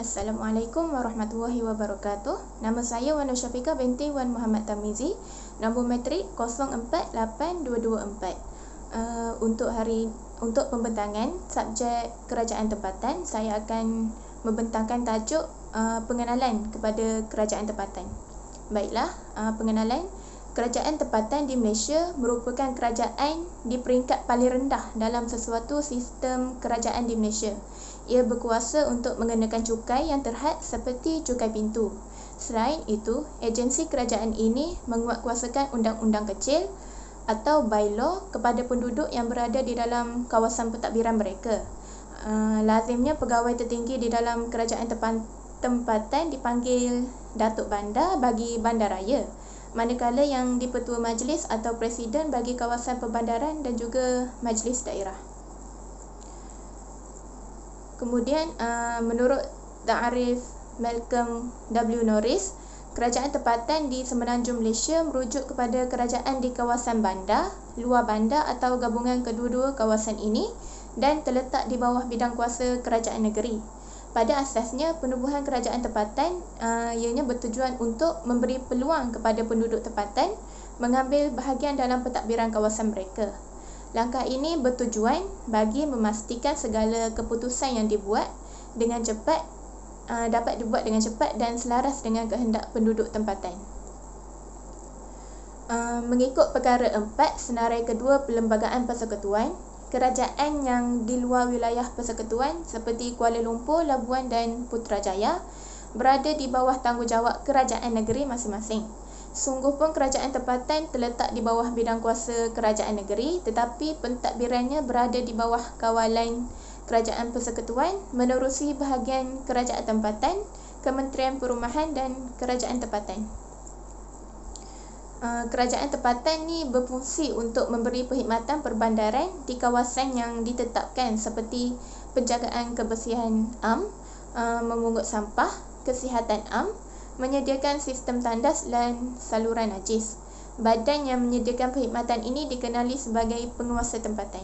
Assalamualaikum warahmatullahi wabarakatuh. Nama saya Wan Syafiqah binti Wan Muhammad Tamizi. Nombor matrik 048224. Untuk pembentangan subjek kerajaan tempatan, saya akan membentangkan tajuk pengenalan kepada kerajaan tempatan. Baiklah, pengenalan. Kerajaan tempatan di Malaysia merupakan kerajaan di peringkat paling rendah dalam sesuatu sistem kerajaan di Malaysia. Ia berkuasa untuk mengenakan cukai yang terhad seperti cukai pintu. Selain itu, agensi kerajaan ini menguatkuasakan undang-undang kecil atau bylaw kepada penduduk yang berada di dalam kawasan pentadbiran mereka. Lazimnya pegawai tertinggi di dalam kerajaan tempatan dipanggil Datuk Bandar bagi bandaraya, manakala yang dipertua majlis atau presiden bagi kawasan perbandaran dan juga majlis daerah. Kemudian, menurut Ta'arif Malcolm W. Norris, kerajaan tempatan di semenanjung Malaysia merujuk kepada kerajaan di kawasan bandar, luar bandar atau gabungan kedua-dua kawasan ini dan terletak di bawah bidang kuasa kerajaan negeri. Pada asasnya, penubuhan kerajaan tempatan ianya bertujuan untuk memberi peluang kepada penduduk tempatan mengambil bahagian dalam pentadbiran kawasan mereka. Langkah ini bertujuan bagi memastikan segala keputusan yang dibuat dengan cepat dapat dibuat dengan cepat dan selaras dengan kehendak penduduk tempatan. Mengikut perkara 4 senarai kedua Perlembagaan Persekutuan, kerajaan yang di luar wilayah persekutuan seperti Kuala Lumpur, Labuan dan Putrajaya berada di bawah tanggungjawab kerajaan negeri masing-masing. Sungguh pun kerajaan tempatan terletak di bawah bidang kuasa kerajaan negeri, tetapi pentadbirannya berada di bawah kawalan kerajaan persekutuan menerusi bahagian kerajaan tempatan, Kementerian Perumahan dan kerajaan tempatan. Kerajaan tempatan ni berfungsi untuk memberi perkhidmatan perbandaran di kawasan yang ditetapkan seperti penjagaan kebersihan am, memungut sampah, kesihatan am, menyediakan sistem tandas dan saluran najis. Badan yang menyediakan perkhidmatan ini dikenali sebagai penguasa tempatan.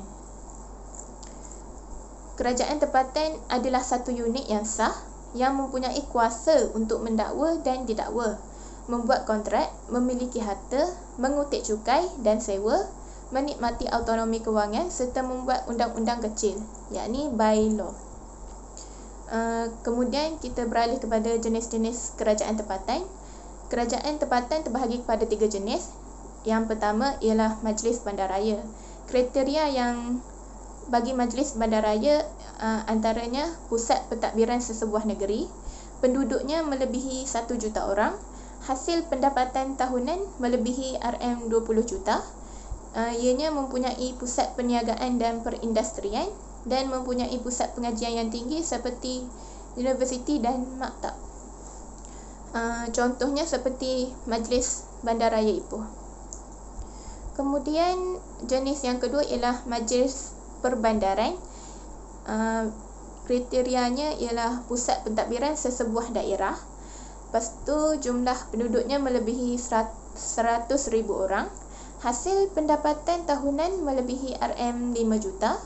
Kerajaan tempatan adalah satu unit yang sah yang mempunyai kuasa untuk mendakwa dan didakwa, membuat kontrak, memiliki harta, mengutip cukai dan sewa, menikmati autonomi kewangan serta membuat undang-undang kecil, yakni bylaw. Kemudian kita beralih kepada jenis-jenis kerajaan tempatan. Kerajaan tempatan terbahagi kepada 3 jenis. Yang pertama ialah Majlis Bandaraya. Kriteria yang bagi Majlis Bandaraya antaranya pusat pentadbiran sesebuah negeri, penduduknya melebihi 1 juta orang, hasil pendapatan tahunan melebihi RM20 juta, ianya mempunyai pusat perniagaan dan perindustrian dan mempunyai pusat pengajian yang tinggi seperti universiti dan maktab. Contohnya seperti Majlis Bandaraya Ipoh. Kemudian jenis yang kedua ialah Majlis Perbandaran. Kriterianya ialah pusat pentadbiran sesebuah daerah. Lepas tu jumlah penduduknya melebihi 100,000 orang. Hasil pendapatan tahunan melebihi RM5 juta.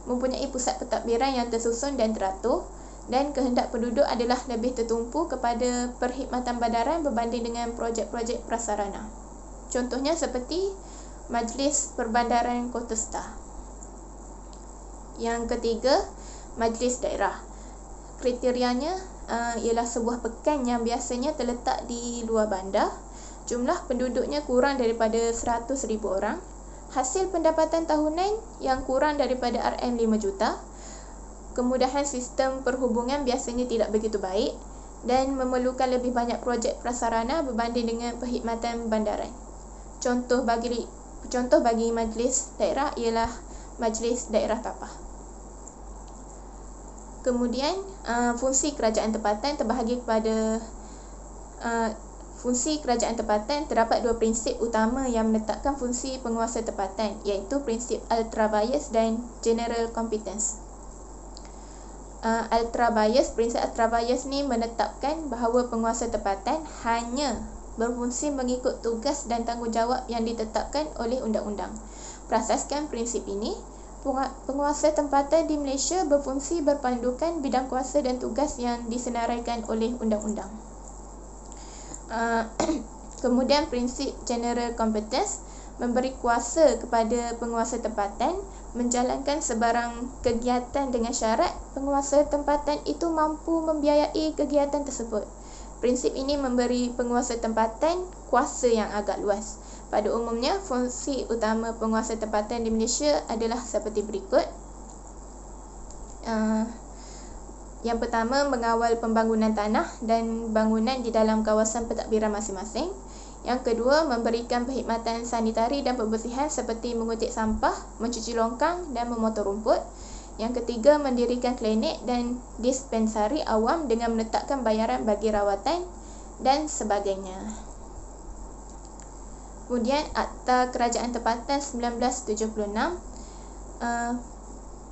Mempunyai pusat pentadbiran yang tersusun dan teratur, dan kehendak penduduk adalah lebih tertumpu kepada perkhidmatan bandaran berbanding dengan projek-projek prasarana. Contohnya seperti Majlis Perbandaran Kota Star. Yang ketiga, Majlis Daerah. Kriterianya ialah sebuah pekan yang biasanya terletak di luar bandar. Jumlah penduduknya kurang daripada 100,000 orang. Hasil pendapatan tahunan yang kurang daripada RM5 juta. Kemudahan sistem perhubungan biasanya tidak begitu baik dan memerlukan lebih banyak projek prasarana berbanding dengan perkhidmatan bandaran. Contoh bagi majlis daerah ialah Majlis Daerah Tapah. Kemudian fungsi kerajaan tempatan terbahagi kepada fungsi kerajaan tempatan. Terdapat 2 prinsip utama yang menetapkan fungsi penguasa tempatan, iaitu prinsip ultra vires dan general competence. Prinsip ultra vires ni menetapkan bahawa penguasa tempatan hanya berfungsi mengikut tugas dan tanggungjawab yang ditetapkan oleh undang-undang. Berasaskan prinsip ini, penguasa tempatan di Malaysia berfungsi berpandukan bidang kuasa dan tugas yang disenaraikan oleh undang-undang. Kemudian prinsip general competence memberi kuasa kepada penguasa tempatan menjalankan sebarang kegiatan dengan syarat penguasa tempatan itu mampu membiayai kegiatan tersebut. Prinsip ini memberi penguasa tempatan kuasa yang agak luas. Pada umumnya, fungsi utama penguasa tempatan di Malaysia adalah seperti berikut. Yang pertama, mengawal pembangunan tanah dan bangunan di dalam kawasan pentadbiran masing-masing. Yang kedua, memberikan perkhidmatan sanitari dan pembersihan seperti mengutip sampah, mencuci longkang dan memotong rumput. Yang ketiga, mendirikan klinik dan dispensari awam dengan menetapkan bayaran bagi rawatan dan sebagainya. Kemudian, Akta Kerajaan Tempatan 1976.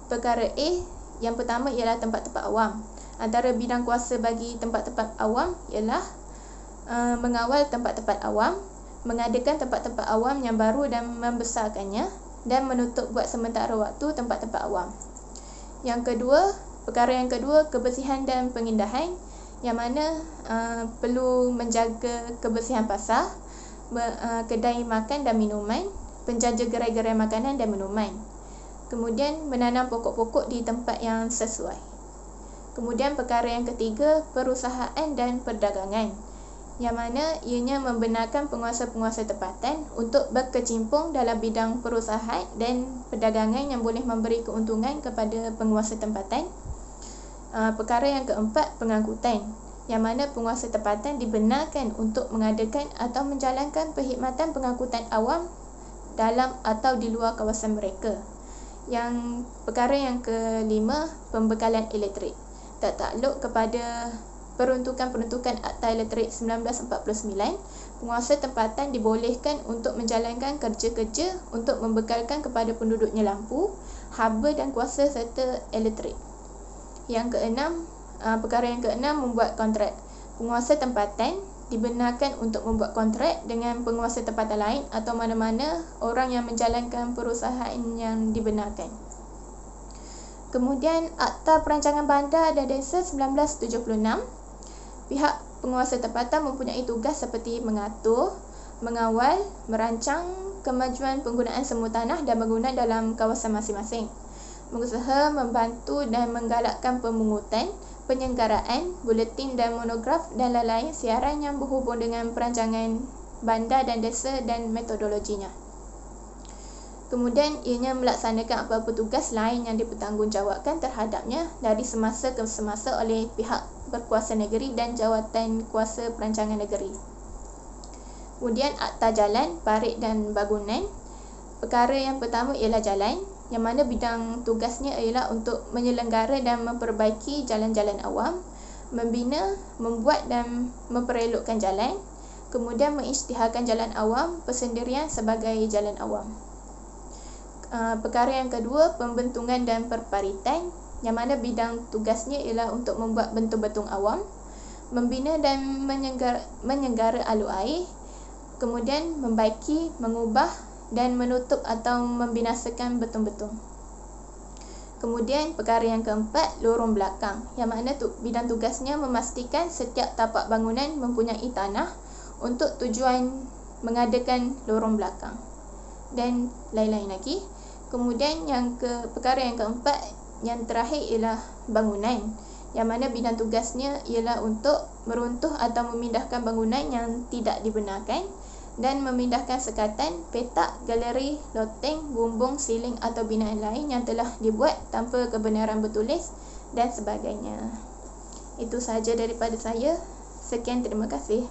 Perkara A, yang pertama ialah tempat-tempat awam. Antara bidang kuasa bagi tempat-tempat awam ialah mengawal tempat-tempat awam, mengadakan tempat-tempat awam yang baru dan membesarkannya, dan menutup buat sementara waktu tempat-tempat awam. Perkara yang kedua, kebersihan dan pengindahan, yang mana perlu menjaga kebersihan pasar, kedai makan dan minuman, penjaja gerai-gerai makanan dan minuman. Kemudian menanam pokok-pokok di tempat yang sesuai. Kemudian perkara yang ketiga, perusahaan dan perdagangan, yang mana ianya membenarkan penguasa-penguasa tempatan untuk berkecimpung dalam bidang perusahaan dan perdagangan yang boleh memberi keuntungan kepada penguasa tempatan. Perkara yang keempat, pengangkutan, yang mana penguasa tempatan dibenarkan untuk mengadakan atau menjalankan perkhidmatan pengangkutan awam dalam atau di luar kawasan mereka. Perkara yang kelima, pembekalan elektrik. Tak takluk kepada peruntukan Akta Elektrik 1949, penguasa tempatan dibolehkan untuk menjalankan kerja-kerja untuk membekalkan kepada penduduknya lampu, haba dan kuasa serta elektrik. Perkara yang keenam, membuat kontrak. Penguasa tempatan dibenarkan untuk membuat kontrak dengan penguasa tempatan lain atau mana-mana orang yang menjalankan perusahaan yang dibenarkan. Kemudian, Akta Perancangan Bandar dan Desa 1976. Pihak penguasa tempatan mempunyai tugas seperti mengatur, mengawal, merancang kemajuan penggunaan semua tanah dan bangunan dalam kawasan masing-masing, berusaha membantu dan menggalakkan pemungutan, penyelenggaraan, buletin dan monograf dan lain-lain siaran yang berhubung dengan perancangan bandar dan desa dan metodologinya. Kemudian, ianya melaksanakan apa-apa tugas lain yang dipertanggungjawabkan terhadapnya dari semasa ke semasa oleh pihak berkuasa negeri dan jawatan kuasa perancangan negeri. Kemudian, Akta Jalan, Parit dan Bangunan. Perkara yang pertama ialah jalan, yang mana bidang tugasnya ialah untuk menyelenggara dan memperbaiki jalan-jalan awam, membina, membuat dan memperelokkan jalan, kemudian mengisytiharkan jalan awam persendirian sebagai jalan awam. Perkara yang kedua, pembentungan dan perparitan, yang mana bidang tugasnya ialah untuk membuat bentung-bentung awam, membina dan menyenggara alur air, kemudian membaiki, mengubah dan menutup atau membinasakan bentung-bentung. Kemudian perkara yang keempat, lorong belakang, yang mana bidang tugasnya memastikan setiap tapak bangunan mempunyai tanah untuk tujuan mengadakan lorong belakang dan lain-lain lagi. Kemudian perkara yang keempat, yang terakhir ialah bangunan, yang mana bidang tugasnya ialah untuk meruntuh atau memindahkan bangunan yang tidak dibenarkan dan memindahkan sekatan, petak, galeri, loteng, bumbung, siling atau binaan lain yang telah dibuat tanpa kebenaran bertulis dan sebagainya. Itu sahaja daripada saya. Sekian, terima kasih.